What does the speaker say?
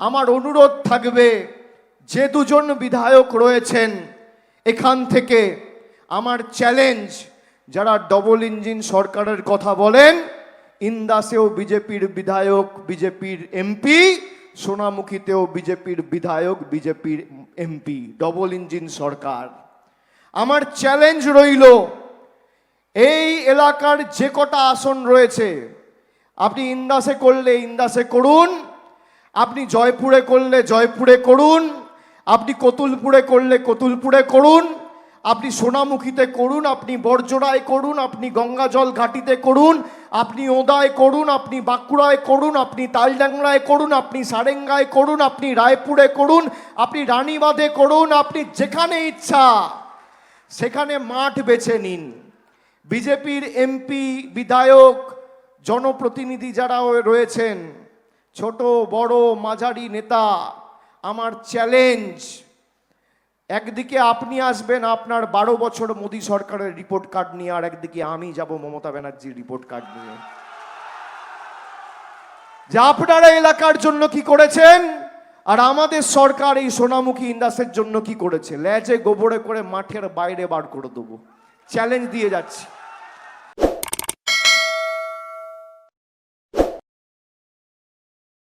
আমার অনুরোধ থাকবে, যে দুজন বিধায়ক রয়েছেন এখান থেকে, আমার চ্যালেঞ্জ, যারা ডবল ইঞ্জিন সরকারের কথা বলেন, ইন্দাসেও বিজেপির বিধায়ক, বিজেপির এমপি, সোনামুখীতেও বিজেপির বিধায়ক, বিজেপির এমপি, ডবল ইঞ্জিন সরকার। আমার চ্যালেঞ্জ রইল, এই এলাকার যে কটা আসন রয়েছে, আপনি ইন্দাসে করলে ইন্দাসে করুন, আপনি জয়পুরে করলে জয়পুরে করুন, আপনি কতুলপুরে করলে কতুলপুরে করুন, আপনি সোনামুখীতে করুন, আপনি বরজোড়ায় করুন, আপনি গঙ্গাজল ঘাটিতে করুন, আপনি ওদায় করুন, আপনি বাঁকুড়ায় করুন, আপনি তালডাংরায় করুন, আপনি সারেঙ্গায় করুন, আপনি রায়পুরে করুন, আপনি রানীবাঁধে করুন, আপনি যেখানে ইচ্ছা সেখানে মাঠ বেছে নিন। বিজেপির এমপি, বিধায়ক, জনপ্রতিনিধি যারা রয়েছেন, ছোট বড় মাঝারি নেতা, আমার চ্যালেঞ্জ, একদিকে আপনি আসবেন আপনার 12 বছর মোদী সরকারের রিপোর্ট কার্ড নিয়ে, আর একদিকে আমি যাব মমতা ব্যানার্জির রিপোর্ট কার্ড নিয়ে, যে আপনারা এলাকার জন্য কি করেছেন আর আমাদের সরকার এই সোনামুখী ইন্দাসের জন্য কি করেছে। লেজে গোবরে করে মাঠের বাইরে বার করে দেবো, চ্যালেঞ্জ দিয়ে যাচ্ছি।